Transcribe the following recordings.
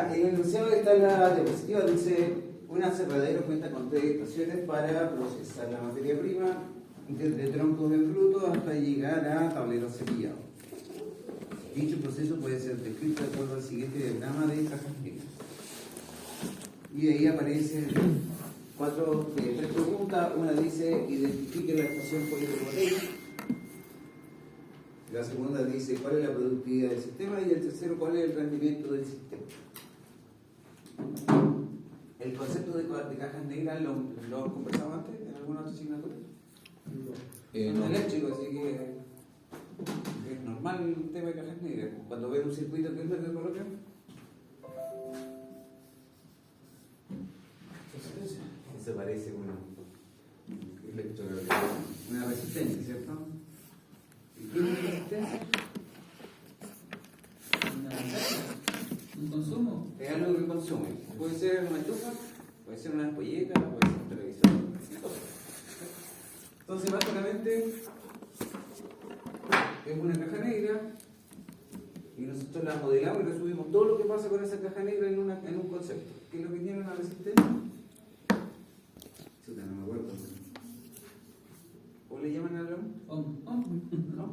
Ya, en el enunciado está la diapositiva, dice: un aserradero cuenta con 3 estaciones para procesar la materia prima, desde troncos de fruto hasta llegar a tableros cepillados. Dicho proceso puede ser descrito de acuerdo al siguiente diagrama de cajas negras. Y ahí aparecen 3 preguntas. Una dice: identifique la estación polivoltaica. La segunda dice: ¿cuál es la productividad del sistema? Y el tercero: ¿cuál es el rendimiento del sistema? El concepto de cajas negras lo conversamos antes en alguna otra asignatura. No. Eléctrico, así que es normal el tema de cajas negras. Cuando ven un circuito, ¿qué es lo que colocan? Eso parece una resistencia, ¿cierto? ¿Y qué es una resistencia? ¿Un consumo? Es algo que consume. Puede ser una estufa, puede ser una ampolleta, puede ser un televisor. Entonces, básicamente, es una caja negra y nosotros la modelamos y resumimos todo lo que pasa con esa caja negra en un concepto. ¿Qué es lo que tiene una resistencia? Chuta, no me acuerdo. ¿Cómo le llaman al ¿No?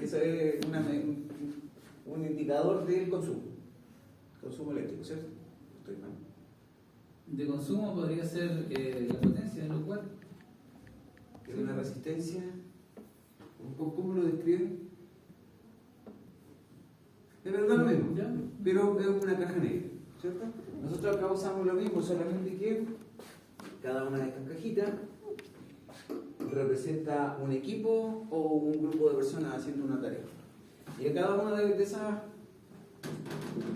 Y eso es un indicador del consumo eléctrico, ¿cierto? Estoy mal. De consumo podría ser la potencia, lo cual ¿Es una resistencia? ¿Cómo lo describen? Es verdad lo mismo, ¿ya? pero es una caja negra, ¿cierto? Nosotros acá usamos lo mismo, solamente que cada una de estas cajitas representa un equipo o un grupo de personas haciendo una tarea. Y a cada una de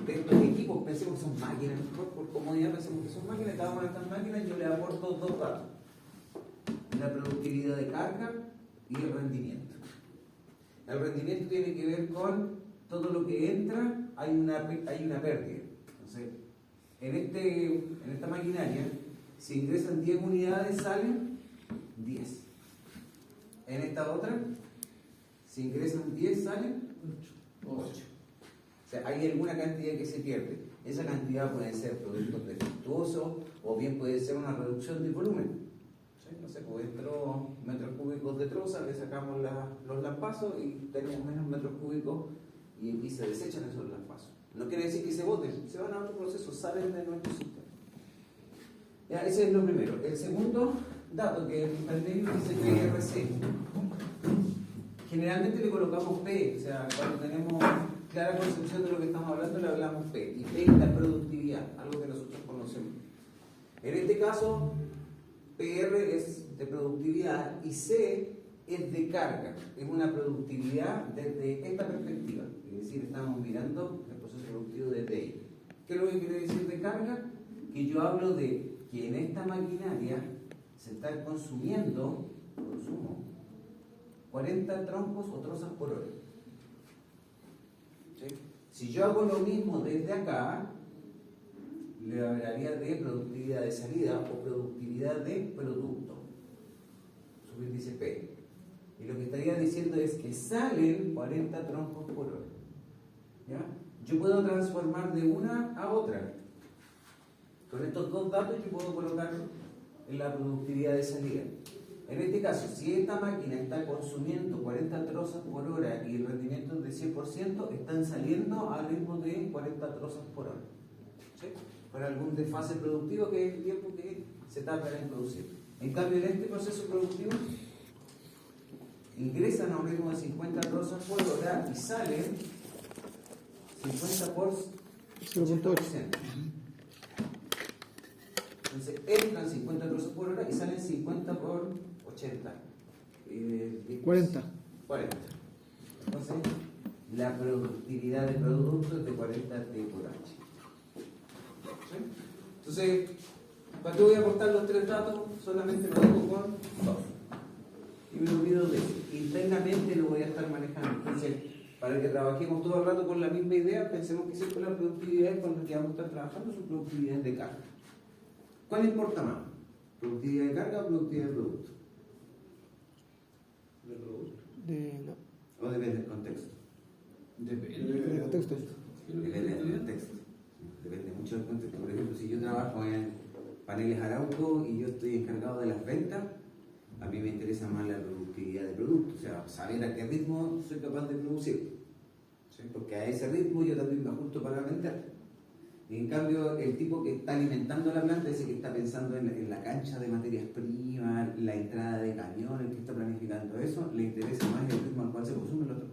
estos equipos, pensemos que son máquinas, por comodidad pensemos que son máquinas, cada una de estas máquinas yo le aporto 2 datos: la productividad de carga y el rendimiento. El rendimiento tiene que ver con todo lo que entra, hay una pérdida. Entonces, en esta maquinaria, si ingresan 10 unidades, salen 10. En esta otra, si ingresan 10, salen 8. O sea, hay alguna cantidad que se pierde. Esa cantidad puede ser productos defectuosos o bien puede ser una reducción de volumen. ¿Sí? No sé, pues entró metros cúbicos de troza, le sacamos los lampazos y tenemos menos metros cúbicos y se desechan esos lampazos. No quiere decir que se boten, se van a otro proceso, salen de nuestro sistema. Ya, ese es lo primero. El segundo dato que el técnico dice PRC. Generalmente le colocamos P, o sea, cuando tenemos clara concepción de lo que estamos hablando, le hablamos P. Y P es la productividad, algo que nosotros conocemos. En este caso, PR es de productividad y C es de carga. Es una productividad desde esta perspectiva. Es decir, estamos mirando el proceso productivo desde ahí. ¿Qué es lo que quiere decir de carga? Que yo hablo de que en esta maquinaria se está consumo 40 troncos o trozas por hora. ¿Sí? Si yo hago lo mismo desde acá, le hablaría de productividad de salida o productividad de producto. Subíndice P. Y lo que estaría diciendo es que salen 40 troncos por hora. ¿Ya? Yo puedo transformar de una a otra. Con estos 2 datos yo puedo colocar en la productividad de salida. En este caso, si esta máquina está consumiendo 40 trozas por hora y el rendimiento es de 100%, están saliendo al ritmo de 40 trozas por hora. ¿Sí? Con algún desfase productivo, que es el tiempo que se tarda en producir. En cambio, en este proceso productivo, ingresan a un ritmo de 50 trozas por hora y salen 50 por 80%. Entonces, entran 50 trozos por hora y salen 50 por 80. 40. Entonces, la productividad del producto es de 40 T por H. ¿Sí? Entonces, cuando voy a aportar los 3 datos, solamente lo dejo con 2. Y me olvido de eso. Internamente lo voy a estar manejando. Entonces, para que trabajemos todo el rato con la misma idea, pensemos que siempre la productividad con la que vamos a estar trabajando son productividades de carga. ¿Cuál importa más? ¿Productividad de carga o productividad de producto? ¿De producto? ¿O depende del contexto? Depende del contexto. Depende del contexto. depende mucho del contexto. Por ejemplo, si yo trabajo en paneles Arauco y yo estoy encargado de las ventas, a mí me interesa más la productividad de producto, o sea, saber a qué ritmo soy capaz de producir, ¿sí? Porque a ese ritmo yo también me ajusto para vender. Y en cambio, el tipo que está alimentando la planta, ese que está pensando en la cancha de materias primas, la entrada de camión, el que está planificando eso, le interesa más el ritmo al cual se consume el otro.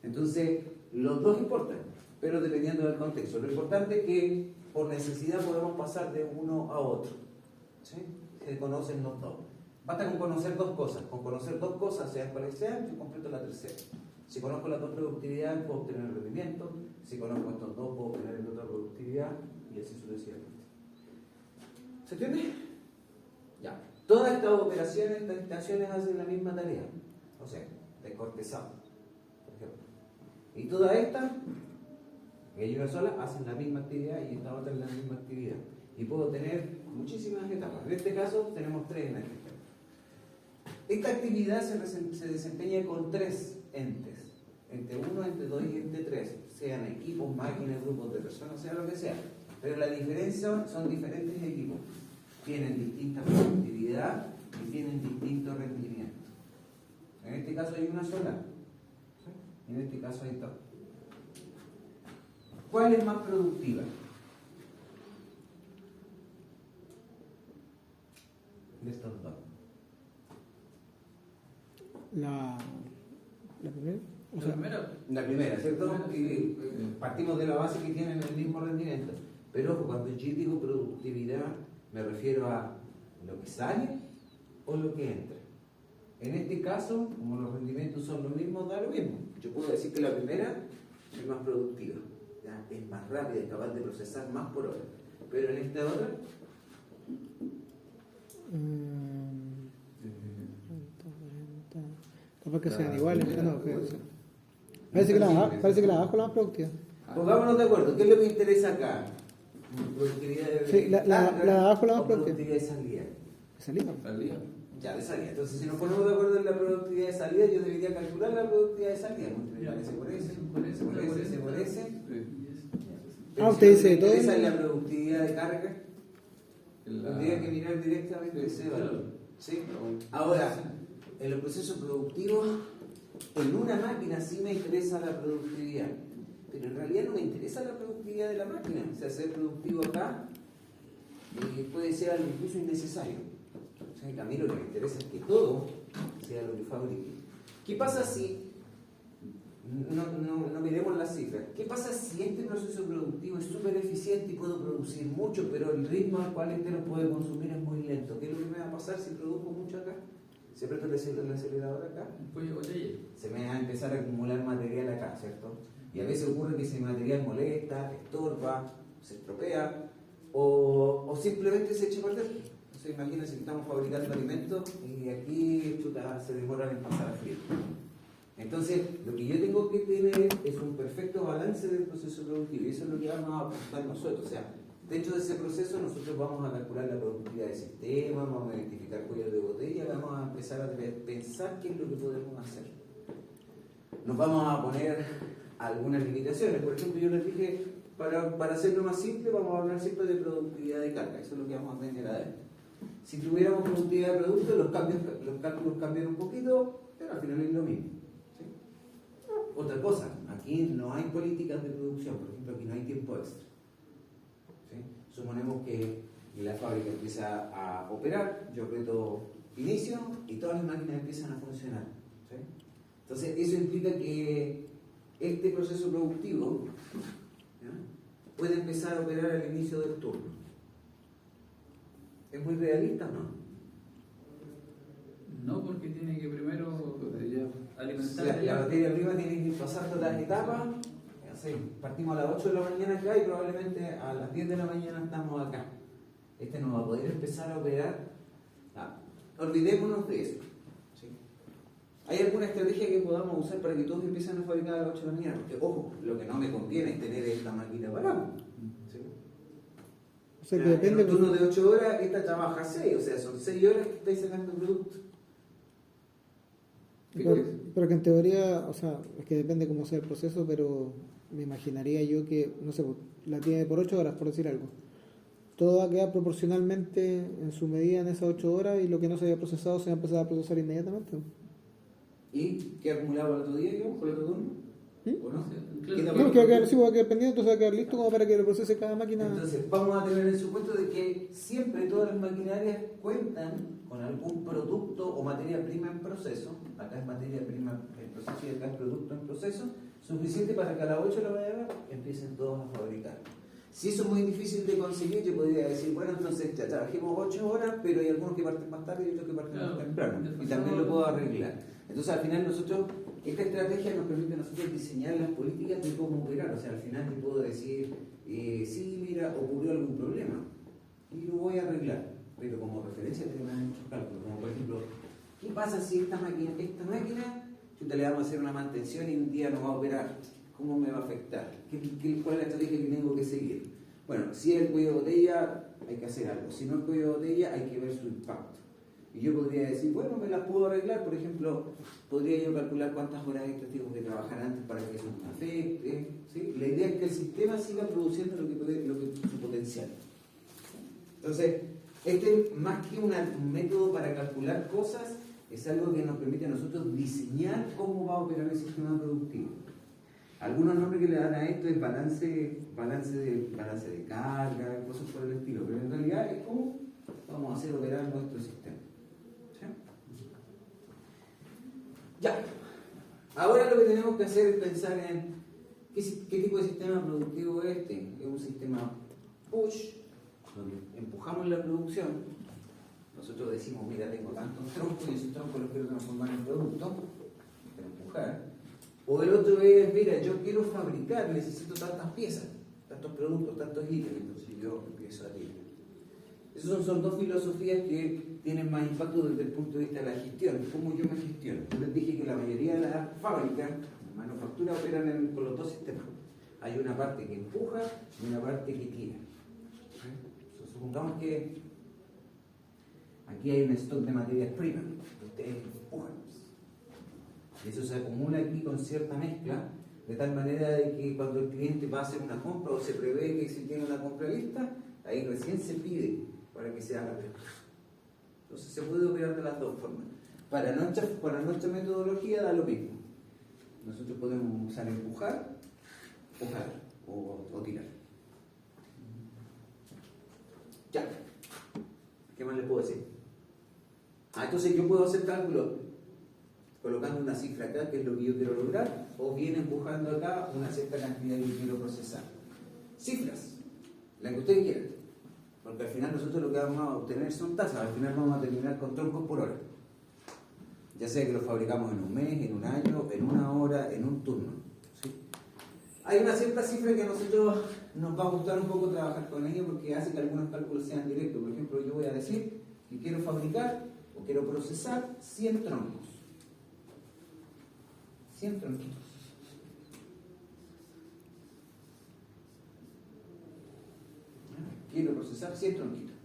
Entonces, los dos importan, pero dependiendo del contexto. Lo importante es que por necesidad podemos pasar de uno a otro, ¿sí? Se conocen los dos. Basta con conocer dos cosas. Con conocer dos cosas, sean cuales sean, yo completo la tercera. Si conozco las dos productividades, puedo obtener rendimiento. Si conozco estos dos, puedo obtener la otra productividad. Y así sucesivamente. ¿Se entiende? Ya. Todas estas operaciones, estas estaciones hacen la misma tarea. O sea, descortezado, por ejemplo. Y todas estas, que hay una sola, hacen la misma actividad y esta otra es la misma actividad. Y puedo tener muchísimas etapas. En este caso, tenemos tres en este ejemplo. Esta actividad se desempeña con tres entes. Ente 1, ente 2 y ente 3. Sean equipos, máquinas, grupos de personas, sea lo que sea. Pero la diferencia son diferentes equipos. Tienen distinta productividad y tienen distinto rendimiento. En este caso hay una sola. ¿Sí? En este caso hay dos. ¿Cuál es más productiva? De estos dos. La primera. O sea, La primera, ¿cierto? Y partimos de la base que tienen el mismo rendimiento. Pero ojo, cuando yo digo productividad, me refiero a lo que sale o lo que entra. En este caso, como los rendimientos son los mismos, da lo mismo. Yo puedo decir que la primera es más productiva, ¿ya? Es más rápida, es capaz de procesar más por hora. Pero en esta otra, capaz que sean iguales, no, parece que la de abajo es la más productiva. pongámonos de acuerdo, ¿qué es lo que interesa acá? Productividad de Sí, la de abajo es la más o productiva. productividad de salida. ¿De salida? Salida. Ya, de salida. Entonces, si nos ponemos de acuerdo en la productividad de salida, yo debería calcular la productividad de salida. Multiplicar ese por ese, por ese. Ah, usted dice todo. Esa es la productividad de carga. Tendría que mirar directamente ese valor. ¿Sí? Ahora, en los procesos productivos, en una máquina sí me interesa la productividad, pero en realidad no me interesa la productividad de la máquina. O sea, ser productivo acá puede ser algo incluso innecesario. O sea, a mí lo que me interesa es que todo sea lo que fabrique. ¿Qué pasa si no miremos las cifras? ¿Qué pasa si este proceso productivo es súper eficiente y puedo producir mucho, pero el ritmo al cual este lo puede consumir es muy lento? ¿Qué es lo que me va a pasar si produzco mucho acá? Si aprieto el acelerador acá, se me va a empezar a acumular material acá, ¿cierto? Y a veces ocurre que ese material molesta, estorba, se estropea o simplemente se echa a perder. Entonces imagínense que estamos fabricando alimentos y aquí se demoran en pasar a frío. Entonces, lo que yo tengo que tener es un perfecto balance del proceso productivo y eso es lo que vamos a apuntar nosotros. O sea, dentro de ese proceso nosotros vamos a calcular la productividad del sistema, vamos a identificar cuellos de botella, vamos a empezar a pensar qué es lo que podemos hacer. Nos vamos a poner algunas limitaciones. Por ejemplo, yo les dije, para hacerlo más simple, vamos a hablar siempre de productividad de carga. Eso es lo que vamos a tener adentro. Si tuviéramos productividad de producto, los cálculos cambian un poquito, pero al final es lo mismo. ¿Sí? Otra cosa, aquí no hay políticas de producción, por ejemplo, aquí no hay tiempo extra. ¿Sí? Suponemos que la fábrica empieza a operar, yo aprieto inicio y todas las máquinas empiezan a funcionar. ¿Sí? Entonces, eso implica que este proceso productivo, ¿ya?, puede empezar a operar al inicio del turno. ¿Es muy realista o no? No, porque tiene que primero alimentar. O sea, la materia prima tiene que ir pasando las etapas. Así, partimos a las 8 de la mañana acá y probablemente a las 10 de la mañana estamos acá. Este no va a poder empezar a operar. Olvidémonos de eso. ¿Sí? ¿Hay alguna estrategia que podamos usar para que todos empiecen a fabricar a las 8 de la mañana? Porque, ojo, lo que no me conviene es tener esta máquina parada. ¿Sí? O sea, que depende. En un turno de 8 horas, esta trabaja 6, o sea, son 6 horas que estáis sacando el producto. Pero que en teoría, o sea, es que depende cómo sea el proceso, pero me imaginaría yo que, no sé, pues, la tiene por 8 horas, por decir algo. Todo va a quedar proporcionalmente en su medida en esas 8 horas y lo que no se había procesado se va a empezar a procesar inmediatamente. ¿Y qué acumulaba el otro día, digamos, por el otro turno? ¿O no? Claro. ¿Queda No, por- que va a quedar, sí, va a quedar pendiente, entonces va a quedar listo como para que lo procese cada máquina. Entonces, vamos a tener el supuesto de que siempre todas las maquinarias cuentan con algún producto o materia prima en proceso. Acá es materia prima en proceso y acá es producto en proceso, suficiente para que a las 8 de la mañana empiecen todos a fabricar. Si eso es muy difícil de conseguir, yo podría decir, bueno, entonces ya trabajemos 8 horas, pero hay algunos que parten más tarde y otros que parten más temprano. Y también lo puedo arreglar. Entonces, al final nosotros, esta estrategia nos permite a nosotros diseñar las políticas de cómo operar. O sea, al final te puedo decir, sí, mira, ocurrió algún problema y lo voy a arreglar. Pero como referencia tenemos muchos cálculos. Como por ejemplo, ¿qué pasa si esta máquina yo te le vamos a hacer una mantención y un día no va a operar? ¿Cómo me va a afectar? ¿Cuál es la estrategia que tengo que seguir? Bueno, si es el cuello de botella, hay que hacer algo. Si no es el cuello de botella, hay que ver su impacto. Y yo podría decir, bueno, me las puedo arreglar. Por ejemplo, podría yo calcular cuántas horas extras tengo que trabajar antes para que eso no me afecte. ¿Sí? La idea es que el sistema siga produciendo su potencial. Entonces, este, más que un método para calcular cosas, es algo que nos permite a nosotros diseñar cómo va a operar el sistema productivo. Algunos nombres que le dan a esto es balance de carga, cosas por el estilo, pero en realidad es cómo vamos a hacer operar nuestro sistema. ¿Sí? Ya. Ahora lo que tenemos que hacer es pensar en qué tipo de sistema productivo es este. Es un sistema push, donde empujamos la producción. Nosotros decimos, mira, tengo tantos troncos y esos troncos los quiero transformar en producto, quiero empujar. O el otro es, mira, yo quiero fabricar, necesito tantas piezas, tantos productos, tantos ítems, entonces yo empiezo a tirar. Esas son dos filosofías que tienen más impacto desde el punto de vista de la gestión, cómo yo me gestiono. Yo les dije que la mayoría de las fábricas, manufactura, operan con los dos sistemas. Hay una parte que empuja y una parte que tira. Entonces, supongamos que aquí hay un stock de materias primas, ustedes empujan. Eso se acumula aquí con cierta mezcla, de tal manera de que cuando el cliente va a hacer una compra o se prevé que se tiene una compra lista, ahí recién se pide para que se haga. Entonces se puede operar de las dos formas. Para nuestra metodología da lo mismo. Nosotros podemos usar empujar o jalar o tirar. Ya. ¿Qué más les puedo decir? Entonces yo puedo hacer cálculos colocando una cifra acá, que es lo que yo quiero lograr, o bien empujando acá una cierta cantidad que quiero procesar. Cifras, la que ustedes quieran. Porque al final nosotros lo que vamos a obtener son tasas, al final vamos a terminar con troncos por hora. Ya sea que los fabricamos en un mes, en un año, en una hora, en un turno. ¿Sí? Hay una cierta cifra que a nosotros nos va a gustar un poco trabajar con ella porque hace que algunos cálculos sean directos. Por ejemplo, yo voy a decir que quiero fabricar o quiero procesar 100 troncos. 100 tronquitos. Quiero procesar 100 tronquitos.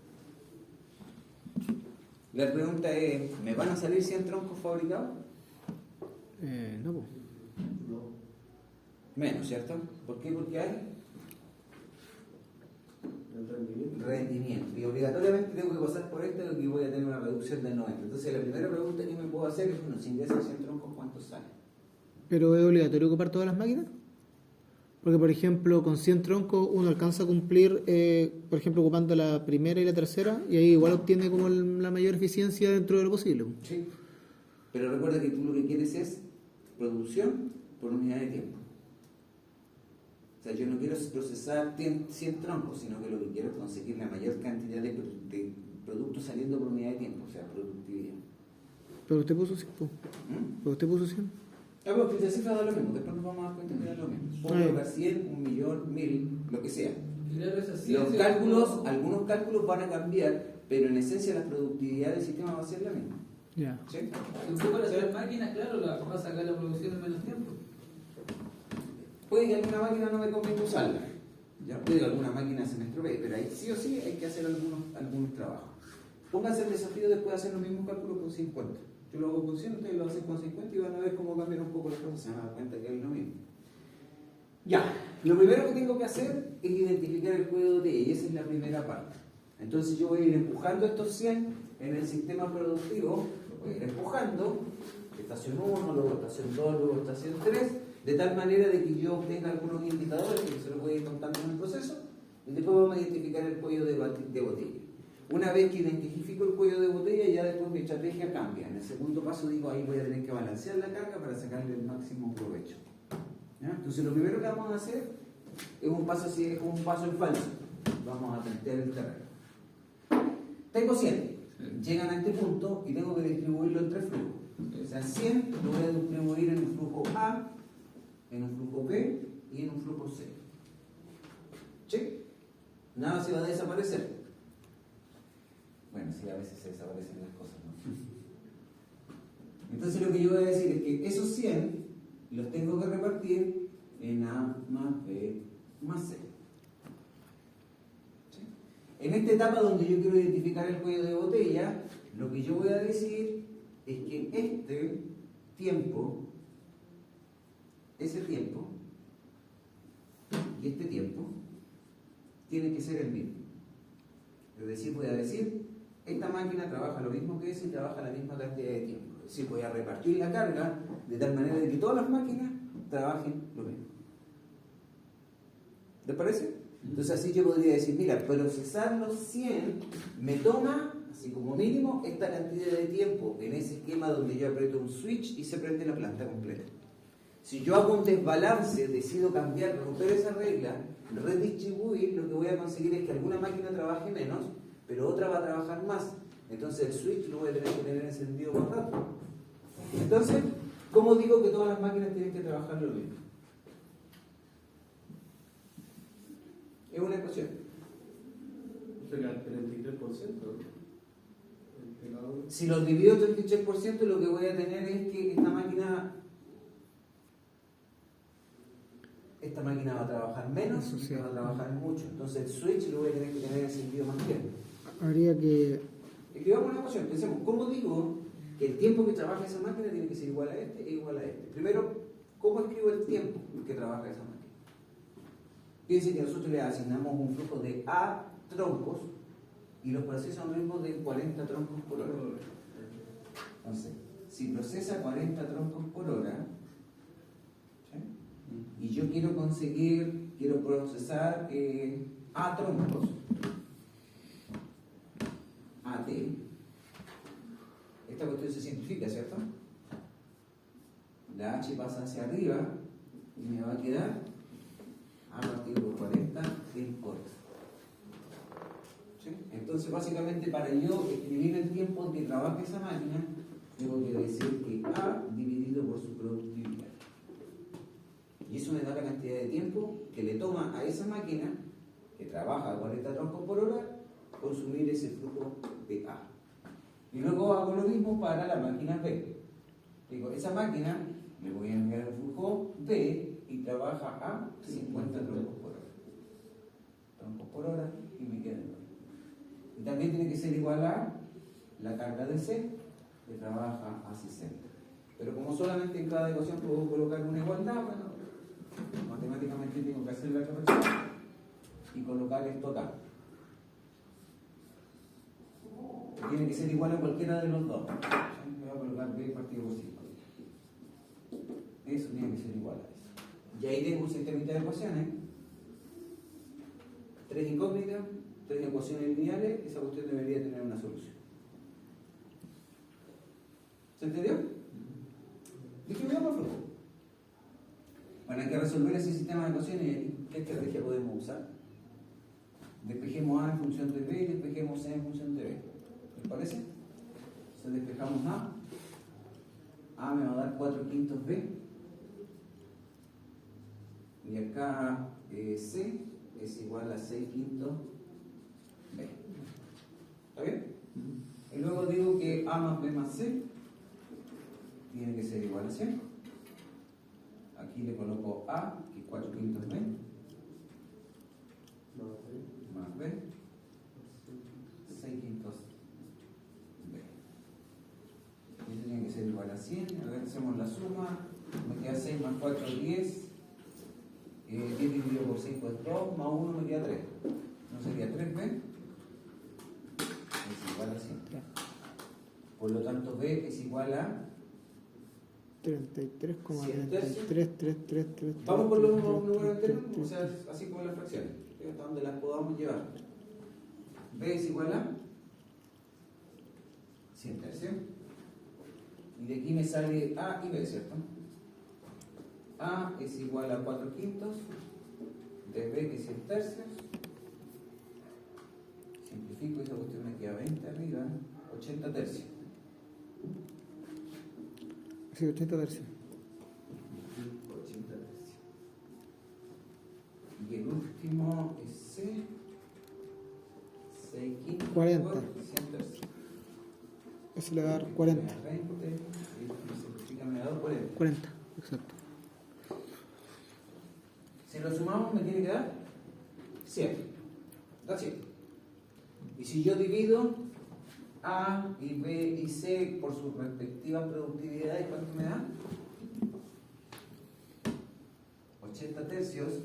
La pregunta es, ¿me van a salir 100 troncos fabricados? No, pues. Menos, ¿cierto? ¿Por qué? Porque hay rendimiento. Y obligatoriamente tengo que pasar por esto y voy a tener una reducción del 90. Entonces la primera pregunta que me puedo hacer es, bueno, si ingresan 100 troncos, ¿cuántos salen? ¿Pero es obligatorio ocupar todas las máquinas? Porque, por ejemplo, con 100 troncos uno alcanza a cumplir, por ejemplo, ocupando la primera y la tercera, y ahí igual obtiene como la mayor eficiencia dentro de lo posible. Sí. Pero recuerda que tú lo que quieres es producción por unidad de tiempo. O sea, yo no quiero procesar 100 troncos, sino que lo que quiero es conseguir la mayor cantidad de productos saliendo por unidad de tiempo, o sea, productividad. Pero usted puso 100. Pero usted puso 100. Porque la cifra da lo mismo, después nos vamos a dar cuenta que da lo mismo. Puedo colocar 100, 1.000.000, 1.000, lo que sea. Los cálculos, algunos cálculos van a cambiar, pero en esencia la productividad del sistema va a ser la misma. Ya. ¿Sí? Si usted para hacer máquinas, claro, va a sacar la producción en menos tiempo. Puede que alguna máquina no me convenga usarla. Ya puede que alguna máquina se me estropee, pero ahí sí o sí hay que hacer algunos trabajos. Pónganse el desafío después de hacer los mismos cálculos con 50. Yo lo hago con 100, ustedes lo hacen con 50 y van a ver cómo cambian un poco las cosas, se van a dar cuenta que es lo mismo. Ya, lo primero que tengo que hacer es identificar el cuello de botella y esa es la primera parte. Entonces yo voy a ir empujando estos 100 en el sistema productivo, voy a ir empujando, estación 1, luego estación 2, luego estación 3, de tal manera de que yo obtenga algunos indicadores que se los voy a ir contando en el proceso y después vamos a identificar el cuello de botella. Una vez que identifico el cuello de botella, ya después mi estrategia cambia. En el segundo paso digo, ahí voy a tener que balancear la carga para sacarle el máximo provecho. ¿Ya? Entonces lo primero que vamos a hacer es un paso así, es un paso en falso. Vamos a tantear el terreno. Tengo 100. Llegan a este punto y tengo que distribuirlo en 3 flujos. O sea, 100 lo voy a distribuir en un flujo A, en un flujo B y en un flujo C. ¿Sí? Nada se va a desaparecer. Bueno, sí, a veces se desaparecen las cosas, ¿no? Entonces lo que yo voy a decir es que esos 100 los tengo que repartir en A más B más C. ¿Sí? En esta etapa donde yo quiero identificar el cuello de botella, lo que yo voy a decir es que este tiempo, ese tiempo y este tiempo tiene que ser el mismo. Es decir, voy a decir, esta máquina trabaja lo mismo que esa y trabaja la misma cantidad de tiempo. Es decir, voy a repartir la carga de tal manera de que todas las máquinas trabajen lo mismo. ¿Te parece? Entonces así yo podría decir, mira, procesar los 100 me toma, así como mínimo, esta cantidad de tiempo en ese esquema donde yo aprieto un switch y se prende la planta completa. Si yo hago un desbalance, decido cambiar, romper esa regla, redistribuir, lo que voy a conseguir es que alguna máquina trabaje menos, pero otra va a trabajar más. Entonces el switch lo voy a tener que tener encendido más rato. Entonces, ¿cómo digo que todas las máquinas tienen que trabajar lo mismo? Es una ecuación. Sería el 33%. Si lo divido 33%, lo que voy a tener es que esta máquina va a trabajar menos y va a trabajar mucho. Entonces el switch lo voy a tener que tener encendido más tiempo. Habría que... Escribamos una ecuación, pensemos, ¿cómo digo que el tiempo que trabaja esa máquina tiene que ser igual a este e igual a este? Primero, ¿cómo escribo el tiempo que trabaja esa máquina? Fíjense que nosotros le asignamos un flujo de A troncos y los procesa un ritmo de 40 troncos por hora. Entonces, si procesa 40 troncos por hora, ¿sí? Y yo quiero procesar A troncos, AT, esta cuestión se simplifica, ¿cierto? La H pasa hacia arriba y me va a quedar A partido por 40 en hora. ¿Sí? Entonces, básicamente, para yo escribir el tiempo que trabaja esa máquina, tengo que decir que A dividido por su productividad. Y eso me da la cantidad de tiempo que le toma a esa máquina, que trabaja a 40 troncos por hora, consumir ese flujo de A. Y luego hago lo mismo para la máquina B. Digo, esa máquina le voy a enviar el flujo B y trabaja a 50 troncos por hora. Troncos por hora y me queda igual. Y también tiene que ser igual a la carga de C, que trabaja a 60. Pero como solamente en cada ecuación puedo colocar una igualdad, bueno, matemáticamente tengo que hacer la corrección y colocar esto acá. Tiene que ser igual a cualquiera de los dos. Voy a colocar B partido por 5. Eso tiene que ser igual a eso. Y ahí tengo un sistemita de ecuaciones. 3 incógnitas, 3 ecuaciones lineales. Esa cuestión debería tener una solución. ¿Se entendió? Distribuimos el flujo. Bueno, hay que resolver ese sistema de ecuaciones. ¿Qué estrategia podemos usar? Despejemos A en función de B y despejemos C en función de B. ¿Les parece? Entonces despejamos A. A me va a dar 4/5 B. Y acá C es igual a 6/5 B. ¿Está bien? Y luego digo que A más B más C tiene que ser igual a 100. Aquí le coloco A, que es 4/5 B, más B, 6/5 B. Esto tiene que ser igual a 100. A ver, hacemos la suma. Me queda 6 más 4, 10. dividido por 5 es 2, más 1 me queda 3. ¿No sería 3B? Es igual a 100. Por lo tanto, B es igual a 33,3333. Vamos por los números enteros, o sea, así como las fracciones, hasta donde las podamos llevar. B es igual a 100 tercios. Y de aquí me sale A y B, ¿cierto? A es igual a 4 quintos de B, que es 100 tercios. Simplifico, esa cuestión me queda 20 arriba, 80 tercios. Sí, 80 tercios. 80 tercios. Y el último es C. 6 quintos 40. por 100 tercios. Eso le va a dar 40. Me da 20, y me simplifica, me da 40. 40, exacto. Si lo sumamos, me tiene que dar 100. Da 100. Y si yo divido A y B y C por sus respectivas productividades, ¿cuánto me da? 80 tercios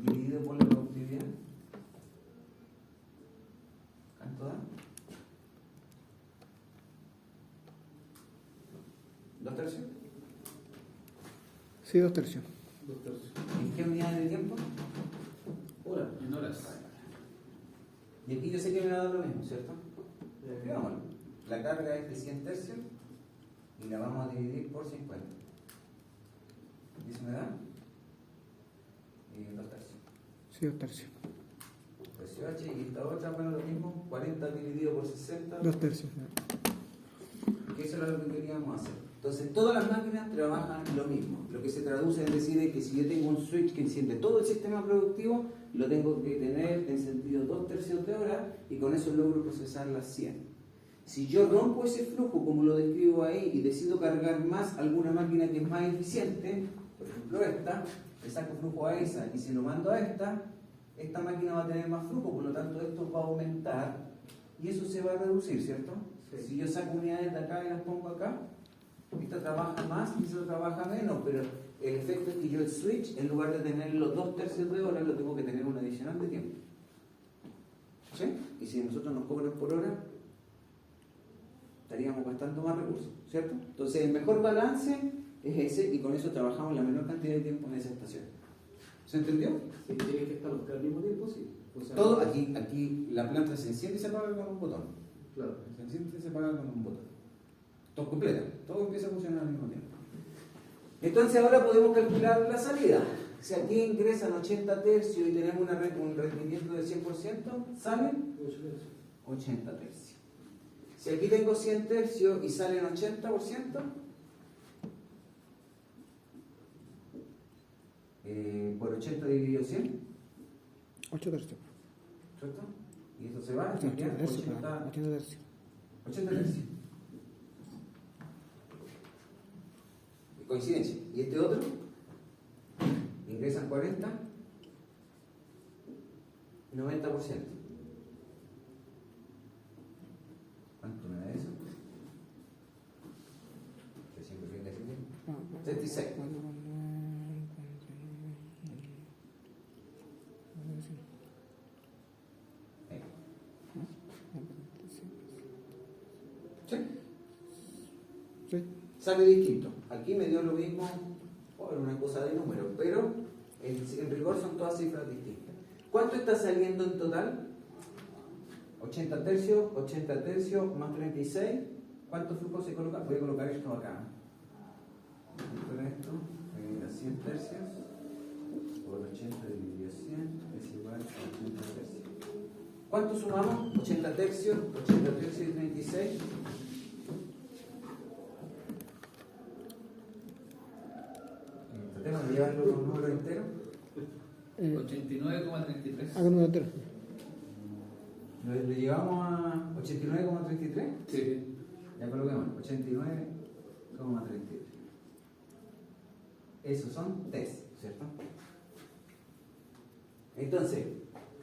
dividido por la productividad. ¿Cuánto da? 2 tercios. Sí, 2 tercios. 2 tercios. ¿En qué unidades de tiempo? Hora. En horas. Y aquí yo sé que me va a dar lo mismo, ¿cierto? Escribámoslo. La carga es de 100 tercios y la vamos a dividir por 50. ¿Y eso me da? 2 tercios. Sí, 2 tercios. Precio H y esta otra, bueno, lo mismo. 40 dividido por 60. 2 tercios. Que eso era lo que queríamos hacer. Entonces, todas las máquinas trabajan lo mismo. Lo que se traduce es decir que si yo tengo un switch que enciende todo el sistema productivo, lo tengo que tener en sentido 2 tercios de hora y con eso logro procesar las 100. Si yo rompo ese flujo como lo describo ahí y decido cargar más alguna máquina que es más eficiente, por ejemplo esta, le saco flujo a esa y se lo mando a esta máquina va a tener más flujo, por lo tanto esto va a aumentar y eso se va a reducir, ¿cierto? Sí. Si yo saco unidades de acá y las pongo acá, esta trabaja más y esta trabaja menos, pero el efecto es que yo el switch, en lugar de tener los 2 tercios de hora, lo tengo que tener un adicional de tiempo. ¿Sí? Y si nosotros nos cobran por hora, estaríamos gastando más recursos, ¿cierto? Entonces el mejor balance es ese y con eso trabajamos la menor cantidad de tiempo en esa estación. ¿Se entendió? Si tiene que estar al mismo tiempo, sí. O sea, Todo, aquí la planta se enciende y se apaga con un botón. Claro. Se enciende y se apaga con un botón. Todo completa, todo empieza a funcionar al mismo tiempo. Entonces ahora podemos calcular la salida. Si aquí ingresan 80 tercios y tenemos un rendimiento del 100%, ¿salen? 80 tercios. Si aquí tengo 100 tercios y salen 80%, por 80 dividido 100, 8 tercios. ¿cierto? Y esto se va, 80 ¿ya? tercios. 80 80 tercios. 80 tercios. Coincidencia. ¿Y este otro? Ingresan 40, 90%. ¿Cuánto me da eso? 36. ¿Sí? Sí. Sale distinto. Aquí me dio lo mismo por una cosa de números, pero en rigor son todas cifras distintas. ¿Cuánto está saliendo en total? 80 tercios más 36. ¿Cuánto flujo se coloca? Voy a colocar esto acá. Esto, 100 tercios por 80 dividido 100 es igual a 80 tercios. ¿Cuánto sumamos? 80 tercios y 36. Tratemos de llevarlo con números enteros. 89,33. Hago un número entero. ¿Lo llevamos a 89,33? Sí. Ya coloquemos 89,33. Esos son test, ¿cierto? Entonces,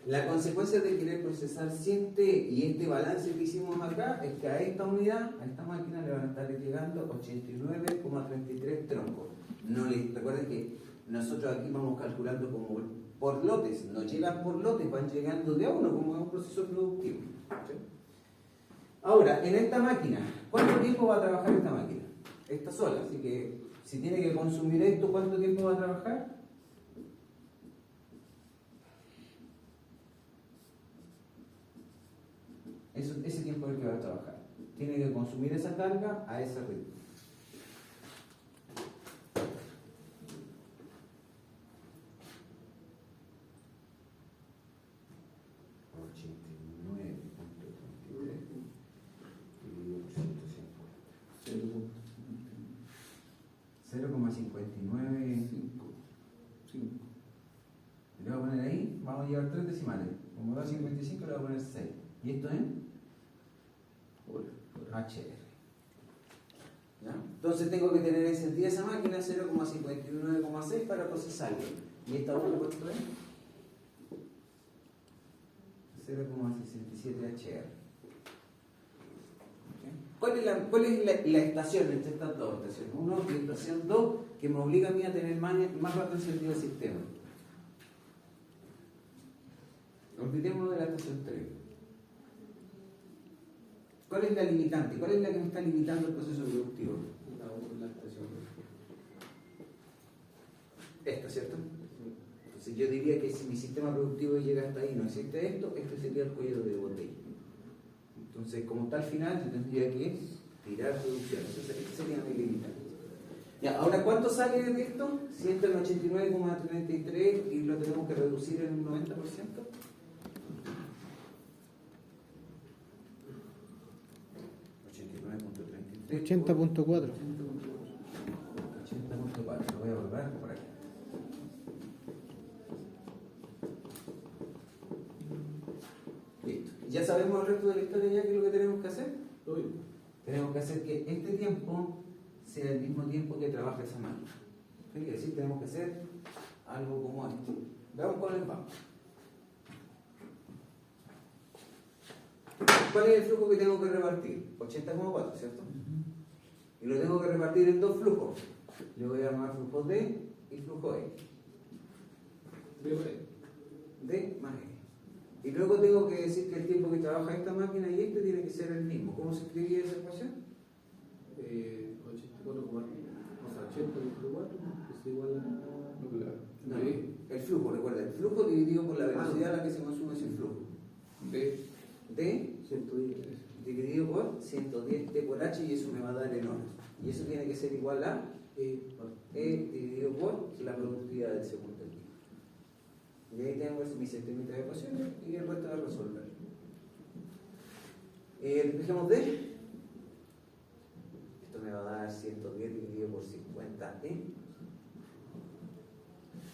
la consecuencia de querer procesar 100T y este balance que hicimos acá es que a esta unidad, a esta máquina, le van a estar llegando 89,33 troncos. No recuerden que nosotros aquí vamos calculando como por lotes, no llegan por lotes, van llegando de a uno, como es un proceso productivo. ¿Sí? Ahora, en esta máquina, ¿cuánto tiempo va a trabajar esta máquina? Esta sola, así que si tiene que consumir esto, ¿cuánto tiempo va a trabajar? Ese tiempo es el que va a trabajar. Tiene que consumir esa carga a ese ritmo. Le voy a poner ahí, vamos a llevar 3 decimales. Como da 55 le voy a poner 6. ¿Y esto es? HR. ¿Ya? Entonces tengo que tener encendida esa máquina 0,59,6 para procesarlo. ¿Y esta otra cuánto es? 0,67 HR. ¿Cuál es la estación entre estas dos estaciones? 1 y estación 2 que me obliga a mí a tener más rato encendido el sistema. Olvidémonos de la estación 3. ¿Cuál es la limitante? ¿Cuál es la que me está limitando el proceso productivo? La estación. Esta, ¿cierto? Entonces yo diría que si mi sistema productivo llega hasta ahí, no existe esto, este sería el cuello de botella. Entonces, como está al final, yo tendría que tirar producción. Entonces, este sería mi limitante. Ya, ahora, ¿cuánto sale de esto? 189,33 y lo tenemos que reducir en un 90%. 80.4. 80.4, lo voy a volver por aquí. Listo. Ya sabemos el resto de la historia ya que es lo que tenemos que hacer. Tenemos que hacer que este tiempo sea el mismo tiempo que trabaja esa máquina. Es decir, tenemos que hacer algo como esto. Veamos cuál es vamos. ¿Cuál es el flujo que tengo que repartir? 80,4, ¿cierto? Y lo tengo que repartir en dos flujos. Le voy a llamar flujo D y flujo E. D más E. Y luego tengo que decir que el tiempo que trabaja esta máquina y este tiene que ser el mismo. ¿Cómo se escribía esa ecuación? 84,4. O sea, 80,4 es igual a... No, el flujo, recuerda, el flujo dividido por la velocidad a la que se consume ese flujo. D. D 110. dividido por 110 T por H y eso me va a dar en horas. Y eso tiene que ser igual a E dividido por la productividad del segundo equipo. Y ahí tengo mi sistema de ecuaciones y el resto de resolver. Dejemos D. Esto me va a dar 110 dividido por 50E.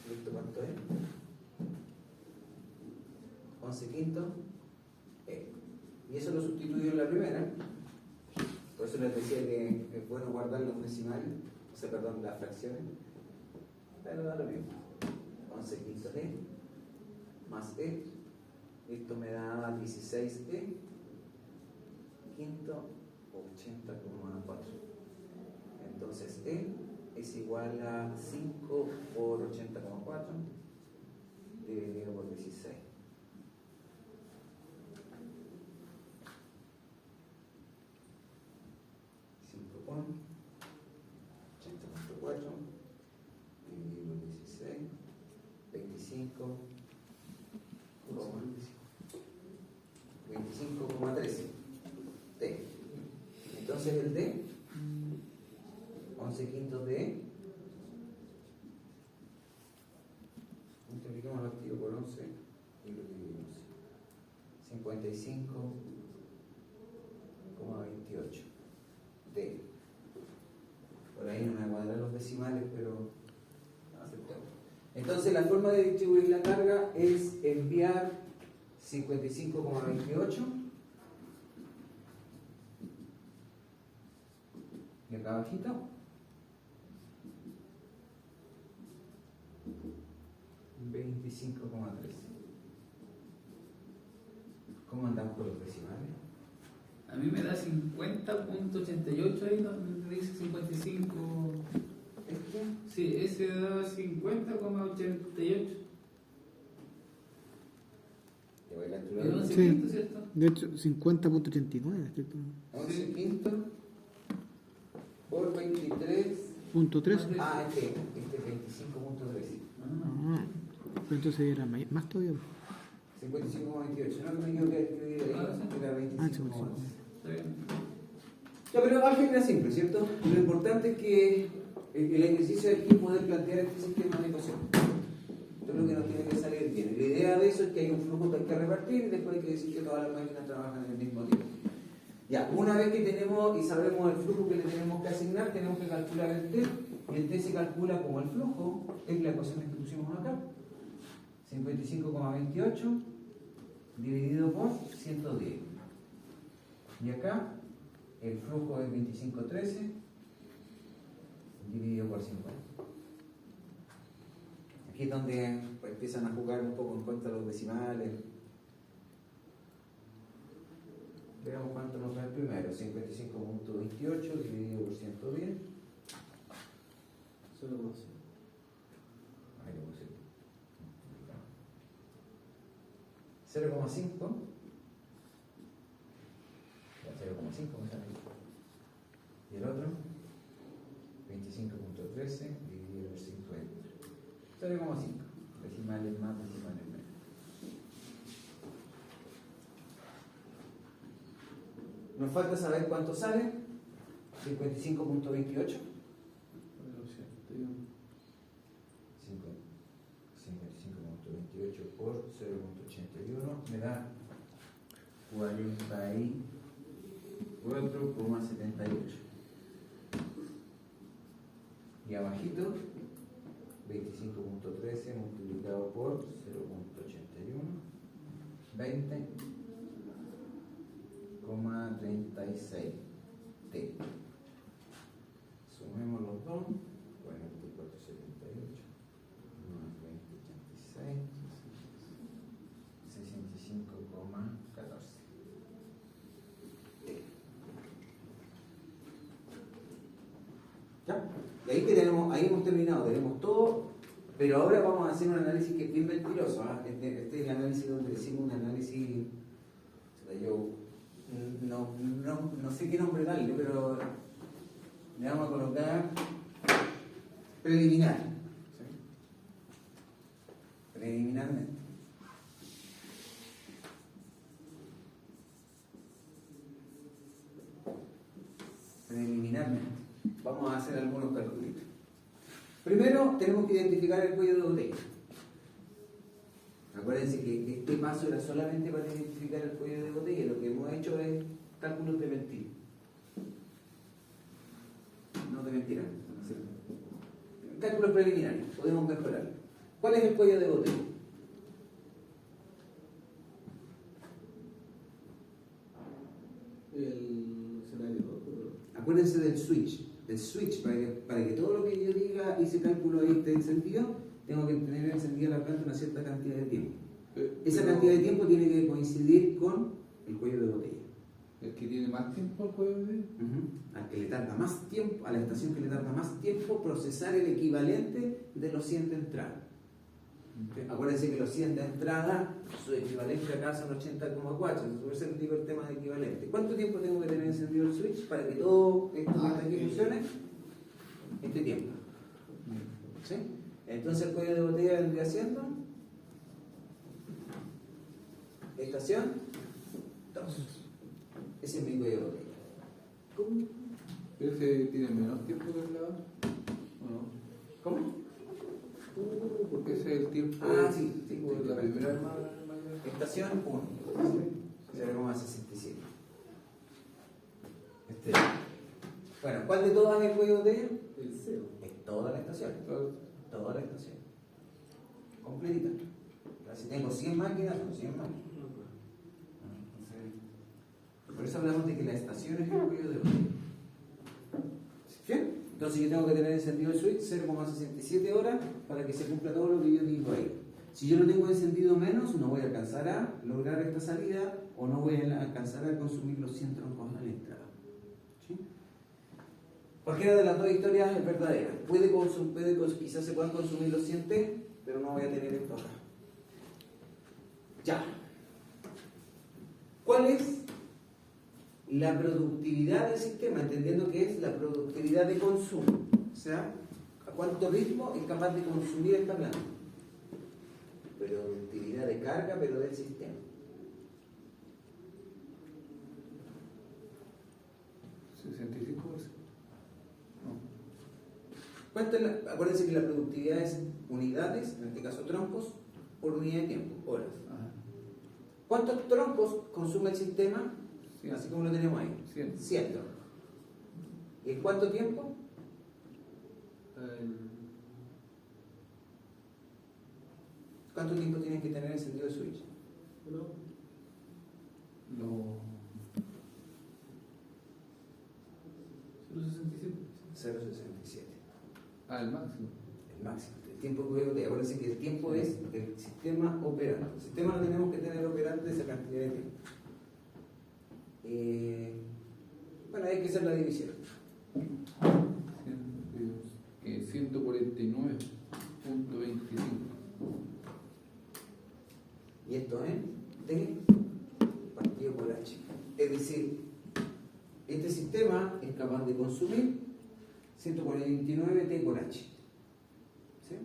¿Listo cuánto es? 11 quintos E. Y eso lo sustituyo en la primera. Por eso les decía que es bueno guardar los decimales, o sea, perdón, las fracciones. Pero da lo mismo. 11 quintos E más E. Esto me da 16E. Quinto, 80,4. Entonces E es igual a 5 por 80,4 dividido por 16. Por 80,4 dividido por 16, 25,13 T. Entonces el D, 11 quintos de E, multiplicamos el activo por 11 y lo dividimos. 55,28 D. Por ahí no me cuadran los decimales, pero aceptemos. Entonces la forma de distribuir la carga es enviar 55,28 y acá abajito 25,13. ¿Cómo andamos con los decimales? A mí me da 50.88 ahí donde dice 55. ¿Este? Sí, ese da 50,88. calculadora. El 11 Sí. quinto, ¿cierto? De hecho, 50.89, ¿cierto? 11 quinto por 23. Punto 3. Ah, este es 25.13. Ah, pero entonces era más todavía. 55,28. No me equivoqué, escribí ahí, era 25,11. Está bien. Ya, pero álgebra simple, ¿cierto? Lo importante es que el ejercicio es aquí poder plantear este sistema de ecuaciones. Esto es lo que nos tiene que salir bien. La idea de eso es que hay un flujo que hay que repartir y después hay que decir que todas las máquinas trabajan al mismo tiempo. Ya, una vez que tenemos y sabemos el flujo que le tenemos que asignar, tenemos que calcular el t, y el t se calcula como el flujo, es la ecuación que pusimos acá. 55,28 dividido por 110. Y acá el flujo es 25,13 dividido por 50. Aquí es donde pues, empiezan a jugar un poco en contra los decimales. Veamos cuánto nos da el primero. 55,28 dividido por 110. 0,5. Ahí lo puse. 0,5. Ya, 0,5 me sale. Y el otro, 25,13 dividido por 50. 0,5. Decimales más, decimales menos. Nos falta saber cuánto sale. 55,28. 55,28 por 0,81 me da 44,78. Y abajito 25,13 multiplicado por 0,81 20,36 t. Sumemos los dos, 44,78 más 20,86 65,14 t. ¿Ya? Y ahí tenemos, ahí hemos terminado, tenemos todo, pero ahora vamos a hacer un análisis que es bien mentiroso. Este es el análisis donde decimos un análisis, yo no sé qué nombre darle, pero le vamos a colocar preliminar. ¿Sí? Preliminarmente. Preliminarmente. Vamos a hacer algunos cálculos. Primero tenemos que identificar el cuello de botella. Acuérdense que este paso era solamente para identificar el cuello de botella. Lo que hemos hecho es cálculos de mentira. No de mentira. Sí. Cálculos preliminares. Podemos mejorar. ¿Cuál es el cuello de botella? El escenario 2. Acuérdense del switch. El switch, para que todo lo que yo diga y ese cálculo ahí esté encendido, tengo que tener encendida la planta una cierta cantidad de tiempo. Esa cantidad de tiempo tiene que coincidir con el cuello de botella. ¿El que tiene más tiempo el cuello de botella? Al que le tarda más tiempo, a la estación que le tarda más tiempo procesar el equivalente de los 100 de entrada. Acuérdense que los 100 de entrada, su equivalente acá son 80,4. Entonces, se digo el tema de equivalente. ¿Cuánto tiempo tengo que tener encendido el switch para que todo esto que está aquí funcione? Este tiempo. ¿Sí? Entonces el cuello de botella vendría siendo estación 2. Ese es mi cuello de botella. ¿Cómo? ¿Pero ese tiene menos tiempo que el lado? ¿O no? ¿Cómo? Porque ese es el tiempo. Ah, sí, sí, de la primera armada. Estación 1. 0,67. Bueno, ¿cuál de todas es el cuello de botella? El CEO. Es toda la estación. Toda la estación. Completita. Si tengo 100 máquinas, son 100 máquinas. Por eso hablamos de que la estación es el cuello de botella. ¿Bien? Entonces yo tengo que tener encendido el switch 0,67 horas para que se cumpla todo lo que yo digo ahí. Si yo lo tengo encendido menos, no voy a alcanzar a lograr esta salida o no voy a alcanzar a consumir los 100 troncos a la entrada. ¿Sí? Cualquiera de las dos historias es verdadera. Quizás se puedan consumir los 100 T, pero no voy a tener esto acá. Ya. ¿cuál es la productividad del sistema? Entendiendo que es la productividad de consumo. O sea, a cuánto ritmo es capaz de consumir esta planta. Productividad de carga, pero del sistema. ¿Cuánto es acuérdense que la productividad es unidades, en este caso troncos, por unidad de tiempo, horas. Ajá. ¿Cuántos troncos consume el sistema? 100. Así como lo tenemos ahí. 100. 100 troncos. ¿Y en cuánto tiempo? ¿Cuánto tiempo tienen que tener encendido el switch? Lo... 0.67. 0,67. Ah, el máximo. El máximo. El tiempo que acuérdense que el tiempo es el sistema operante. El sistema lo tenemos que tener operante esa cantidad de tiempo. Bueno, hay que hacer la división. 149.25. Y esto es T partido por H. Es decir, este sistema es capaz de consumir 149 T por H. ¿Sí?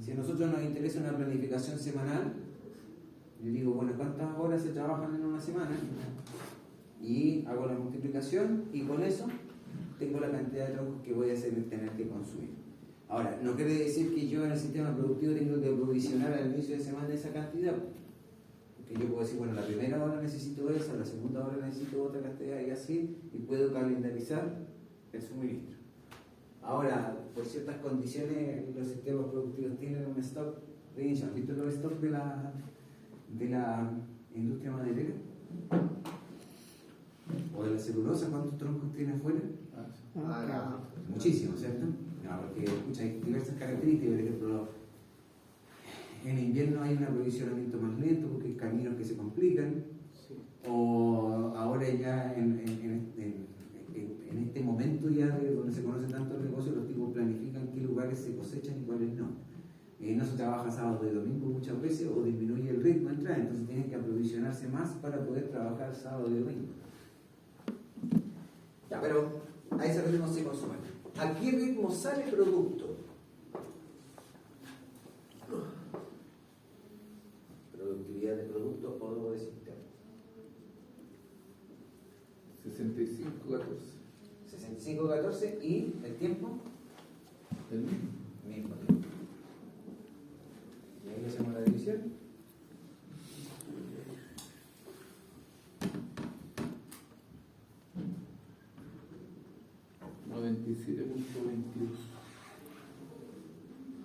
Si a nosotros nos interesa una planificación semanal, yo digo, bueno, ¿cuántas horas se trabajan en una semana? Y hago la multiplicación y con eso tengo la cantidad de troncos que voy a tener que consumir. Ahora, no quiere decir que yo en el sistema productivo tengo que provisionar al inicio de semana esa cantidad. Porque yo puedo decir, bueno, la primera hora necesito esa, la segunda hora necesito otra cantidad y así, y puedo calendarizar el suministro. Ahora, por ciertas condiciones, los sistemas productivos tienen un stock de inicio. ¿Han visto los stocks de la industria maderera? ¿O de la celulosa? ¿Cuántos troncos tiene afuera? Muchísimos, ¿cierto? No, porque escucha, hay diversas características. Por ejemplo, en invierno hay un aprovisionamiento más lento porque hay caminos que se complican. Sí. O ahora ya en este momento ya donde se conoce tanto el negocio, los tipos planifican qué lugares se cosechan y cuáles no. No se trabaja sábado y domingo muchas veces o disminuye el ritmo de entrada, entonces tienen que aprovisionarse más para poder trabajar sábado y domingo. Ya, pero a ese ritmo se consume. ¿A qué ritmo sale el producto? Productividad de producto o de sistema. 65.14. 65-14 y el tiempo El mismo. mismo tiempo. Y ahí hacemos la división.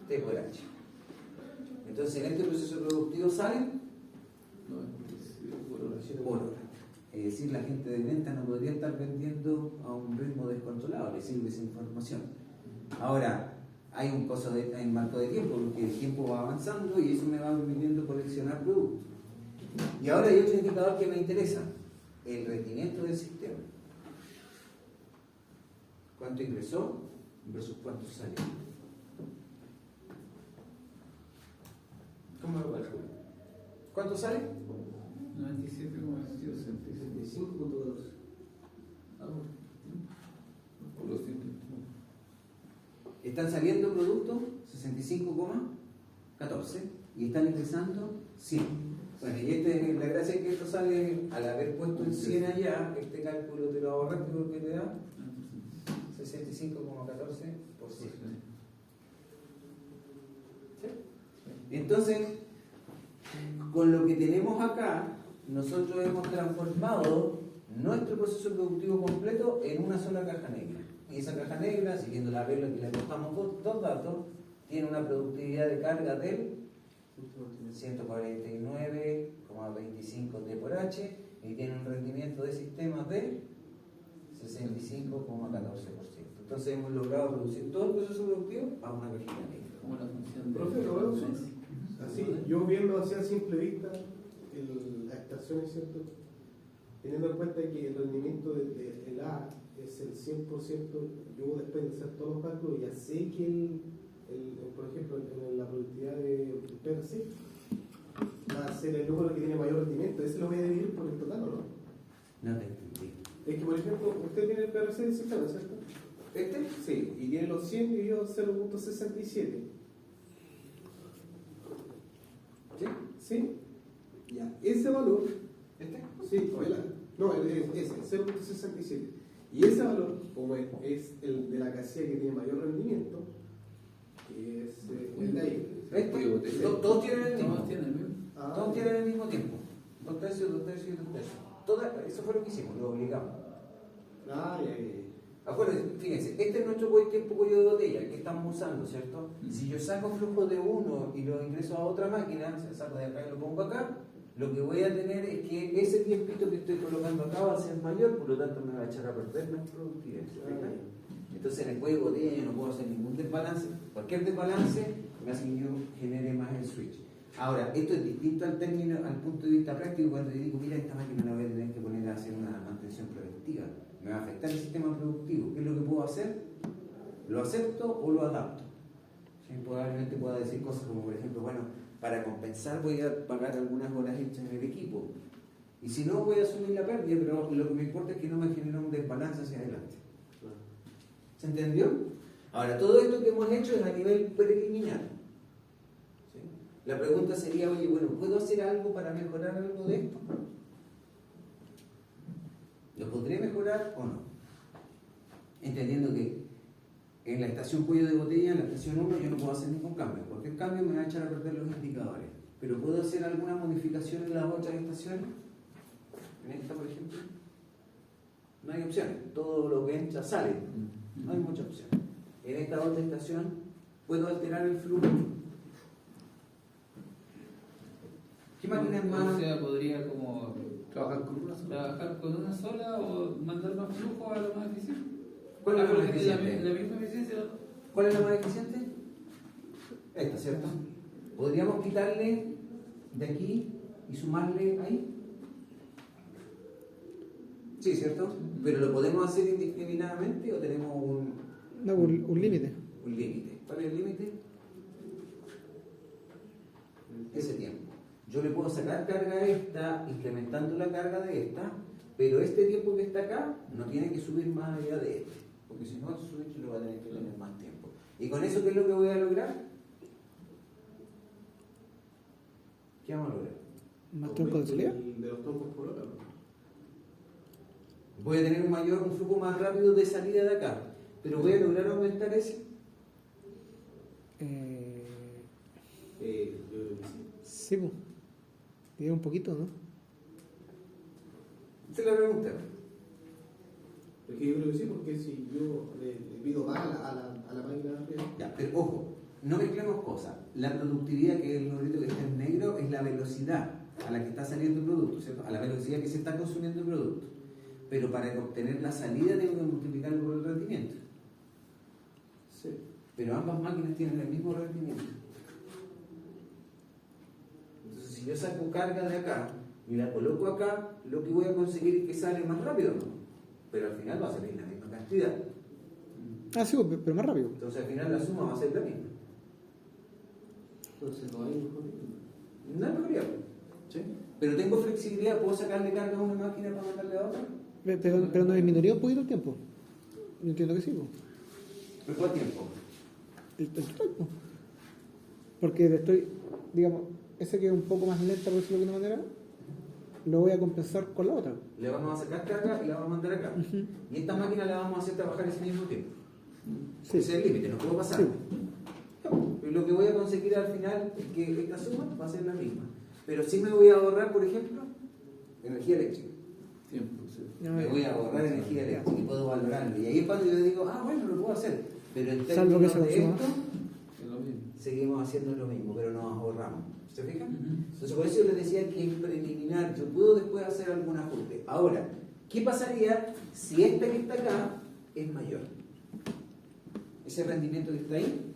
T por H. Entonces en este proceso productivo salen 97 por hora. por hora. Es decir, la gente de venta no podría estar vendiendo a un ritmo descontrolado, le sirve esa información. Ahora, hay un costo hay un marco de tiempo, porque el tiempo va avanzando y eso me va permitiendo coleccionar productos. Y ahora hay otro indicador que me interesa, el rendimiento del sistema. ¿Cuánto ingresó versus cuánto salió? ¿Cómo lo calculo? ¿Cuánto sale? 97,65. 65.2. Por los 100. Están saliendo productos 65,14 y están ingresando 100. Bueno, y la gracia es que esto sale al haber puesto el 100 allá, este cálculo te lo ahorraste porque te da 65,14%. ¿Sí? Entonces, con lo que tenemos acá, nosotros hemos transformado nuestro proceso productivo completo en una sola caja negra. Y esa caja negra, siguiendo la regla que le arrojamos dos datos, tiene una productividad de carga del 149,25 T por H y tiene un rendimiento de sistemas de 65,14%. Entonces hemos logrado producir todo el proceso productivo a una cajita negra. Como la función de. Profe, ¿lo veo? Así, yo viendo así a simple vista la extracción, es cierto, teniendo en cuenta que el rendimiento del A es el 100%, yo después de hacer todos los cálculos ya sé que por ejemplo, en la productividad de PRC va a ser el número que tiene mayor rendimiento, ese lo voy a dividir por el total, ¿o no? No te entendí. Es que, por ejemplo, usted tiene el PRC del sistema, ¿cierto? ¿Este? Sí, y tiene los 100 dividido 0.67. ¿Sí? ¿Sí? Ya, ese valor, ¿Este? sí, no, ese, 0.67. Y ese valor, como es el de la casilla que tiene mayor rendimiento, que es el de ahí. Todos tienen el mismo. Todos tienen el mismo. Todos tienen el mismo tiempo. 2 tercios, 2 tercios y 2 tercios. Eso fue lo que hicimos, lo obligamos. Acuérdense, fíjense, este es nuestro tiempo cuello de botella, el que estamos usando, ¿cierto? Si yo saco flujo de uno y lo ingreso a otra máquina, se saco de acá y lo pongo acá, lo que voy a tener es que ese tiempito que estoy colocando acá va a ser mayor, por lo tanto me va a echar a perder más productividad. Entonces en el cuello de botella yo no puedo hacer ningún desbalance. Cualquier desbalance me hace que yo genere más el switch. Ahora, esto es distinto al punto de vista práctico cuando yo digo, mira, esta máquina la voy a tener que poner a hacer una mantención preventiva. Me va a afectar el sistema productivo. ¿Qué es lo que puedo hacer? ¿Lo acepto o lo adapto? ¿Sí? Probablemente pueda decir cosas como, por ejemplo, bueno, para compensar voy a pagar algunas horas hechas en el equipo. Y si no, voy a asumir la pérdida, pero lo que me importa es que no me genere un desbalance hacia adelante. ¿Se entendió? Ahora, todo esto que hemos hecho es a nivel preliminar. ¿Sí? La pregunta sería, oye, bueno, ¿puedo hacer algo para mejorar algo de esto? ¿Lo podré mejorar o no? Entendiendo que en la estación cuello de botella, en la estación 1, yo no puedo hacer ningún cambio. Cualquier cambio me va a echar a perder los indicadores. ¿Pero puedo hacer alguna modificación en las otras estaciones? En esta, por ejemplo. No hay opciones. Todo lo que entra sale. No hay mucha opción. En esta otra estación, ¿puedo alterar el flujo? ¿Qué máquina es más? O sea, podría como Trabajar con una sola. trabajar con una sola o mandar más flujo a lo más eficiente. ¿Cuál es la más Porque eficiente? la misma eficiencia. ¿Cuál es la más eficiente? Esta, ¿cierto? ¿Podríamos quitarle de aquí y sumarle ahí? Sí, ¿cierto? Pero ¿lo podemos hacer indiscriminadamente o tenemos Un límite. un límite? ¿Cuál es el límite? Ese tiempo. Yo le puedo sacar carga a esta, incrementando la carga de esta, pero este tiempo que está acá no tiene que subir más allá de este, porque si no el switch lo va a tener que tener más tiempo. ¿Y con eso qué es lo que voy a lograr? ¿Qué vamos a lograr? Más tronco de salida. De los troncos por hora. Voy a tener un flujo más rápido de salida de acá, pero voy a lograr aumentar ese. Yo creo que sí. Sí, pues. Diría un poquito, ¿no? Esa es la pregunta. Porque yo creo que sí, porque si yo le pido más a la máquina de arriba. Ya, pero ojo, no mezclemos cosas. La productividad, que es el numerito que está en negro, es la velocidad a la que está saliendo el producto, ¿cierto? A la velocidad que se está consumiendo el producto. Pero para obtener la salida tengo que multiplicarlo por el rendimiento. Sí. Pero ambas máquinas tienen el mismo rendimiento. Entonces, si yo saco carga de acá y la coloco acá, lo que voy a conseguir es que sale más rápido, ¿no? Pero al final va a salir la misma cantidad. Ah, sí, pues, pero más rápido. Entonces, al final la suma va a ser la misma. Entonces no hay mejoría. No hay mejoría. Sí. Pero tengo flexibilidad, ¿puedo sacarle carga a una máquina para mandarle a otra? Pero no disminuiría un poquito el tiempo. Yo entiendo que sí, pues. ¿Por cuál tiempo? El total, pues. Porque estoy, digamos, ese que es un poco más lenta, por decirlo de alguna manera, lo voy a compensar con la otra. Le vamos a sacar carga y la vamos a mandar acá. Y esta máquina la vamos a hacer trabajar ese mismo tiempo. Sí. Ese es el límite, no puedo pasar. Sí. Pero lo que voy a conseguir al final es que esta suma va a ser la misma. Pero sí me voy a ahorrar, por ejemplo, energía eléctrica. Tiempo, sí. Me voy a ahorrar energía eléctrica y puedo valorarlo. Y ahí es cuando yo digo, bueno, lo puedo hacer. Pero en Salvo que términos se de consuma. esto, Es lo mismo. seguimos haciendo lo mismo, pero nos ahorramos. ¿Se fijan? Ujú. Entonces, por eso yo les decía que en preliminar yo puedo después hacer algún ajuste. Ahora, ¿qué pasaría si esta que está acá es mayor? Ese rendimiento que está ahí,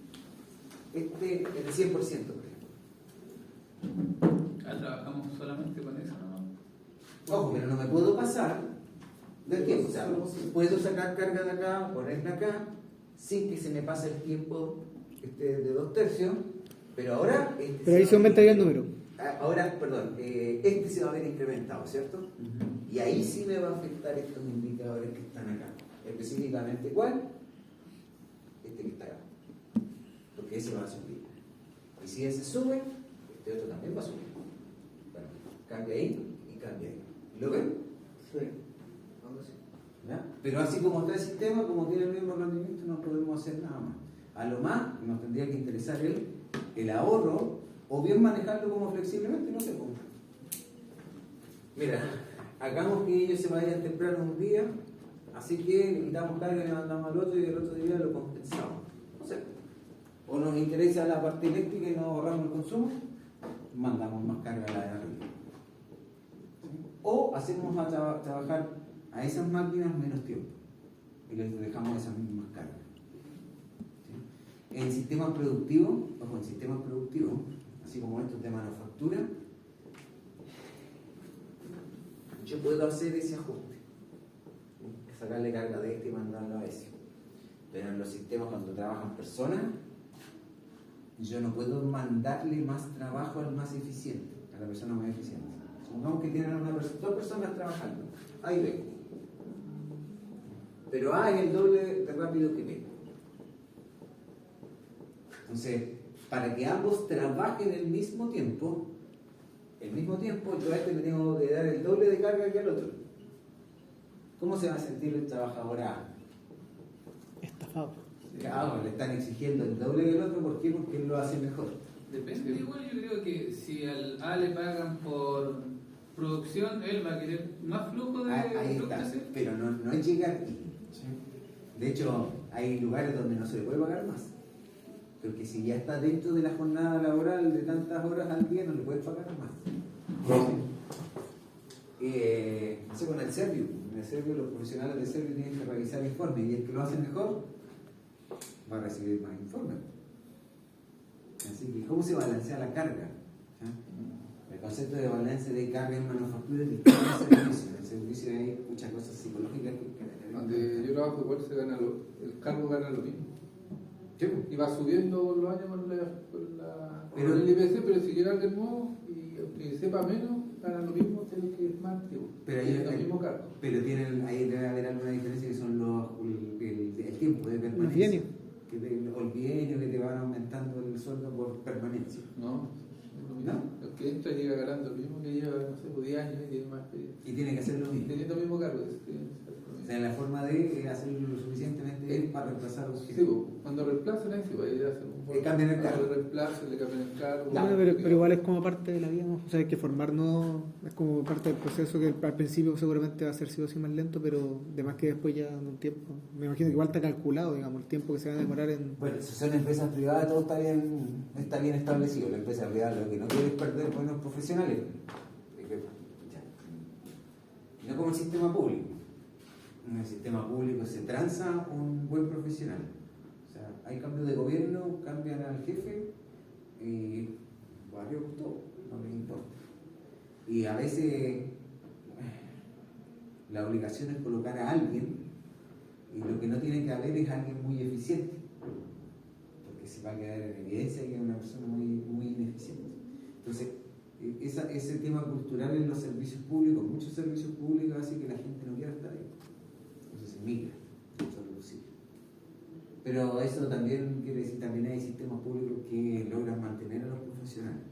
este es de 100%, por ejemplo. Trabajamos solamente con eso, ¿no? Ojo, pero no me puedo pasar del tiempo. O sea, puedo sacar carga de acá, ponerla acá, sin que se me pase el tiempo de 2 tercios, pero ahora... Pero ahí se aumentaría el número. Ahora, perdón, este se va a ver incrementado, ¿cierto? Y Y ahí sí me va a afectar estos indicadores que están acá. Específicamente, ¿cuál? Este que está acá. Porque ese va a subir. Y si ese sube, este otro también va a subir. Bueno, cambia ahí y cambia ahí. ¿Lo ven? Sí. ¿Ya? Pero así como está el sistema, como tiene el mismo rendimiento, no podemos hacer nada más. A lo más nos tendría que interesar el ahorro, o bien manejarlo como flexiblemente, no se ponga. Mira, hagamos que ellos se vayan temprano un día, así que le quitamos carga y le mandamos al otro y el otro día lo compensamos. No sé. O nos interesa la parte eléctrica y nos ahorramos el consumo, mandamos más carga a la de arriba. O hacemos trabajar a esas máquinas menos tiempo y les dejamos esas mismas cargas. ¿Sí? En sistemas productivos, así como estos de manufactura, yo puedo hacer ese ajuste, ¿sí? Sacarle carga de este y mandarlo a ese. Pero en los sistemas, cuando trabajan personas, yo no puedo mandarle más trabajo al más eficiente, a la persona más eficiente. Supongamos que tienen dos personas trabajando, A y B. Pero A es el doble de rápido que B. Entonces, para que ambos trabajen el mismo tiempo, yo a este le tengo que dar el doble de carga que al otro. ¿Cómo se va a sentir el trabajador A? Estafado. Claro, le están exigiendo el doble que el otro, ¿por qué? Porque él lo hace mejor. Depende, igual yo creo que si al A le pagan por producción, él va a querer más flujo de Ahí está, producción. pero no es llegar y. De hecho, hay lugares donde no se le puede pagar más. Porque si ya está dentro de la jornada laboral de tantas horas al día, no le puedes pagar más. No sé, con el Servio. En el Servio, los profesionales de Servio tienen que revisar informes y el que lo hace mejor va a recibir más informes. Así que, ¿cómo se balancea la carga? ¿Ya? El concepto de balance de carga en manufactura es distinto al servicio. En el servicio hay muchas cosas psicológicas que Donde yo trabajo, igual se gana el cargo gana lo mismo. sí. Y va subiendo con los años con Pero- el IPC, pero si llega alguien nuevo y aunque sepa menos, gana lo mismo, tiene que ir más activo. Pero Y ahí- es el mismo cargo. Pero ahí debe haber alguna diferencia que son el tiempo de permanencia. El bienio. O el bienio que te van aumentando el sueldo por permanencia. No, ¿No? el que entra llega ganando lo mismo que lleva, no sé, 10 años y tiene más experiencia. Y tiene que hacer lo mismo. Teniendo el mismo cargo. O sea, la forma de hacerlo lo suficientemente bien para reemplazar los Sí, pues, cuando reemplazan ahí, sí, va a ir a hacer un Le cambian el cargo. Cuando reemplazan, le cambian el cargo. Bueno, pero igual es como parte de la vida, ¿no? O sea, hay que formarnos, es como parte del proceso que al principio seguramente va a ser sí o sí más lento, pero además que después ya en un tiempo, me imagino que igual está calculado, digamos, el tiempo que se va a demorar en... Bueno, si son empresas privadas, todo está bien establecido. La empresa privada lo que no quiere es perder buenos profesionales. Ya. No como el sistema público. En el sistema público se tranza un buen profesional. O sea, hay cambios de gobierno, cambian al jefe y barrio todo, no les importa. Y a veces la obligación es colocar a alguien y lo que no tiene que haber es alguien muy eficiente, porque se va a quedar en evidencia que es una persona muy ineficiente. Entonces, ese tema cultural en los servicios públicos, muchos servicios públicos, hace que la gente no quiera estar ahí. Entonces se migra, eso es reducible. Pero eso también quiere decir, también hay sistemas públicos que logran mantener a los profesionales.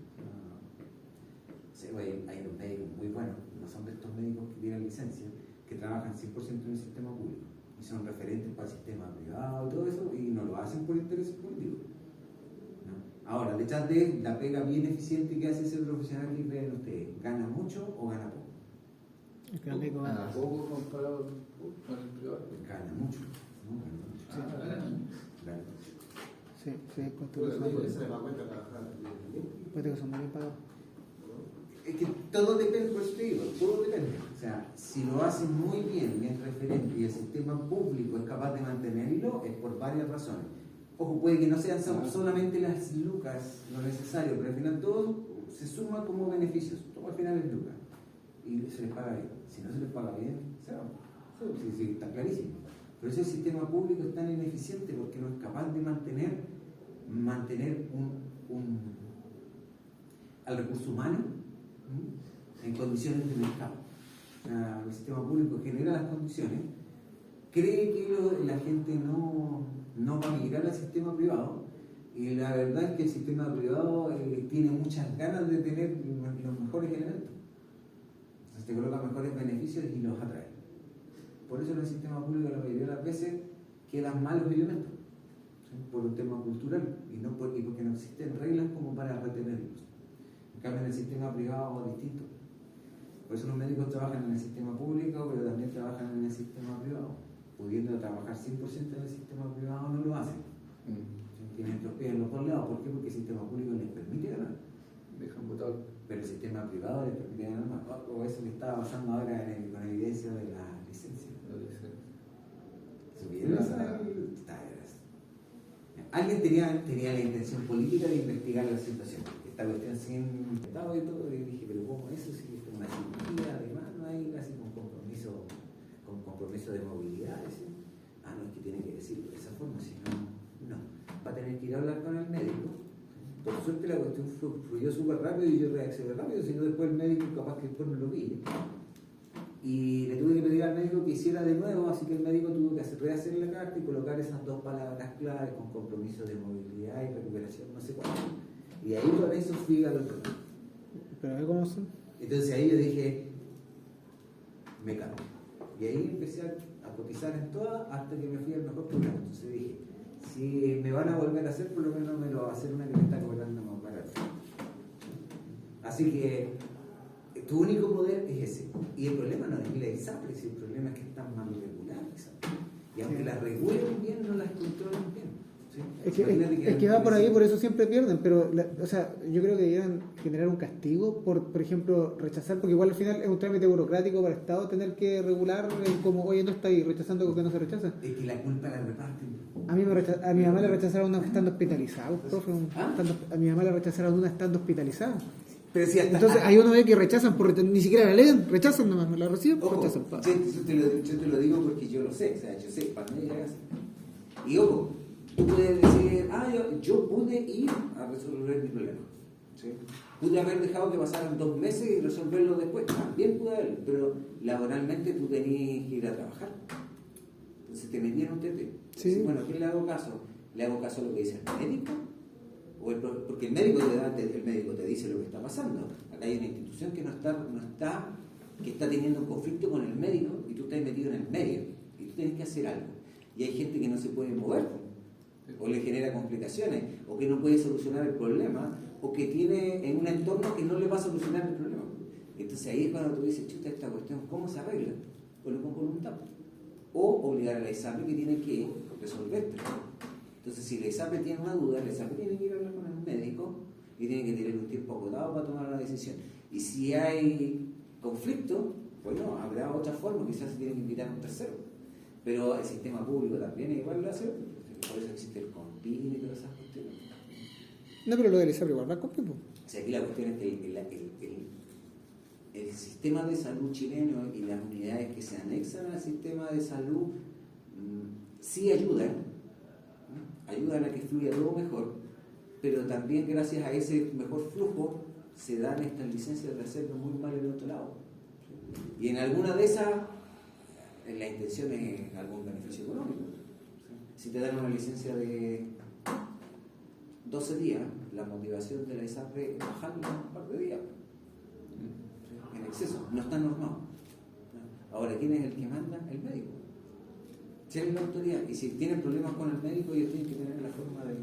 Hay unos médicos muy buenos, no son de estos médicos que tienen licencia, que trabajan 100% en el sistema público y son referentes para el sistema privado y todo eso, y no lo hacen por intereses políticos. ¿No? Ahora, detrás de la pega bien eficiente que hace ese profesional, que creen ustedes, ¿gana mucho o gana poco? El que amigo va a- Poco comparado con el privado. Gana mucho, ¿no? Gana mucho. Gana mucho. Sí, sí, hay Por construcción. eso se le va a cuenta trabajar independiente. Puede que son muy bien pagados. Es que todo depende, por eso te digo, todo depende. O sea, si lo hacen muy bien, bien referente, y el sistema público es capaz de mantenerlo, es por varias razones. Ojo, puede que no sean solamente las lucas lo necesario, pero al final todo se suma como beneficios. Todo al final es lucas. Y se les paga bien. Si no se les paga bien, se van. Sí, está clarísimo. Pero ese sistema público es tan ineficiente porque no es capaz de mantener al recurso humano en condiciones de mercado. el sistema público genera las condiciones, cree que la gente no va a migrar al sistema privado, y la verdad es que el sistema privado tiene muchas ganas de tener los mejores elementos. Entonces te coloca mejores beneficios y los atrae. Por eso en el sistema público la mayoría de las veces quedan malos elementos, ¿sí? Por un tema cultural y porque no existen reglas como para retenerlos. En cambio en el sistema privado es distinto. Por eso los médicos trabajan en el sistema público, pero también trabajan en el sistema privado. Pudiendo trabajar 100% en el sistema privado no lo hacen. Tienen los pies en los dos lados. ¿Por qué? Porque el sistema público les permite ganar. Dejan votado. Pero el sistema privado les permite ganar más. O eso que estaba pasando ahora con evidencia de la licencia. ¿Subieron esa? Alguien tenía la intención política de investigar la situación. Esta cuestión sin Estado y todo. Y dije, pero ¿cómo eso? Si es una cirugía, además, no hay así con compromiso de movilidad. ¿Sí? No, es que tiene que decirlo de esa forma, si no. Va a tener que ir a hablar con el médico. Por suerte la cuestión fluyó súper rápido y yo reaccioné rápido, si no después el médico capaz que después no lo pille. Y le tuve que pedir al médico que hiciera de nuevo, así que el médico tuvo que rehacer la carta y colocar esas dos palabras claves con compromiso de movilidad y recuperación, no sé cuánto. Y ahí por eso fui al otro. Pero a ver cómo son. Entonces ahí yo dije, me cago. Y ahí empecé a cotizar en todas hasta que me fui al mejor programa. Entonces dije, si me van a volver a hacer, por lo menos me lo va a hacer una que me está cobrando más barato. Así que tu único poder es ese. Y el problema no es la ISAPRE, si el problema es que están mal reguladas. Y aunque las regulen bien, no las controlen bien. ¿Sí? Es que va por ahí, por eso siempre pierden, pero o sea, yo creo que deberían generar un castigo por ejemplo, rechazar, porque igual al final es un trámite burocrático para el Estado tener que regular como, oye, no está ahí, rechazando porque no se rechaza. Es que la culpa la reparten. A mi mamá le rechazaron una estando hospitalizada, profe, a mi mamá le rechazaron una estando hospitalizada. Pero si hasta, entonces ahí uno ve que rechazan, ni siquiera la leen, rechazan nomás, no la reciben, ojo, rechazan. yo te lo digo porque yo lo sé, o sea, yo sé, para mí llegas. Y ojo, tú puedes decir, yo pude ir a resolver mi problema. ¿Sí? Pude haber dejado que pasaran 2 meses y resolverlo después. También pude haberlo, pero laboralmente tú tenías que ir a trabajar. Entonces te metían un tete. Sí. Bueno, ¿a quién le hago caso? ¿Le hago caso a lo que dice el médico? Porque el médico te dice lo que está pasando. Acá hay una institución que que está teniendo un conflicto con el médico y tú estás metido en el medio y tú tienes que hacer algo. Y hay gente que no se puede mover, o le genera complicaciones, o que no puede solucionar el problema, o que tiene en un entorno que no le va a solucionar el problema. Entonces ahí es cuando tú dices, chuta, esta cuestión, ¿cómo se arregla? Pues con voluntad. O obligar a la ISAPRE que tiene que resolverte. Entonces si la ISAPRE tiene una duda, la ISAPRE tiene que ir a hablar con el médico y tiene que tener un tiempo acotado para tomar la decisión. Y si hay conflicto, bueno, habrá otra forma, quizás se tiene que invitar a un tercero. Pero el sistema público también es igual lo hace, por eso existe el CONPIN y todas esas cuestiones. No, pero lo de ISAPRE igual va con tiempo. O sea, aquí la cuestión es que el sistema de salud chileno y las unidades que se anexan al sistema de salud sí ayudan a que fluya todo mejor, pero también gracias a ese mejor flujo se dan estas licencias de hacerlo muy mal en el otro lado. Y en alguna de esas la intención es algún beneficio económico. Si te dan una licencia de 12 días, la motivación de la ISAPRE es bajarla un par de días. En exceso, no está normado. Ahora, ¿quién es el que manda? El médico. Si es la autoridad. Y si tienen problemas con el médico, ellos tienen que tener la forma de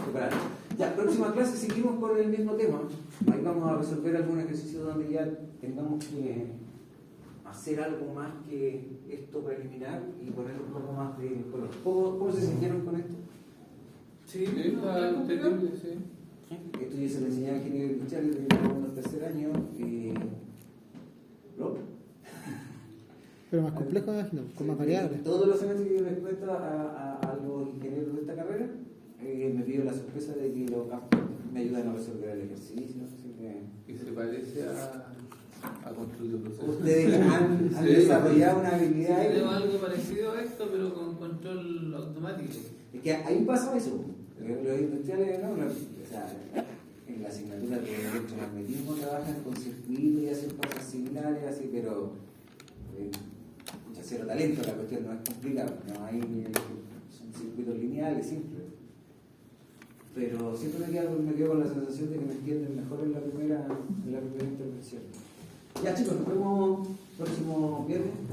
prepararlo. Ya, próxima clase seguimos con el mismo tema. Ahí vamos a resolver algún ejercicio donde ya tengamos que hacer algo más que esto preliminar y poner un poco más de color. ¿Cómo se sintieron con esto? Sí, está entendible, sí. Esto yo se lo enseñaba a ingeniero industrial en el tercer año. ¿No? Pero más complejo, me imagino, con más variables. Todos los semestres que yo les cuento a los ingenieros de esta carrera, me pido la sorpresa de que los campos me ayudan a resolver el ejercicio. Y se parece a construir procesos. Ustedes han desarrollado una habilidad. Sí, tenemos algo parecido a esto, pero con control automático. Es que ahí pasa eso. Los industriales, no, o sea, en la asignatura de electromagnetismo trabajan con circuitos y hacen cosas similares, así, pero mucha cero talento, la cuestión no es complicada, no hay son circuitos lineales simples. Pero siempre me quedo con la sensación de que me entienden mejor en la primera intervención. Ya chicos, nos vemos próximo viernes.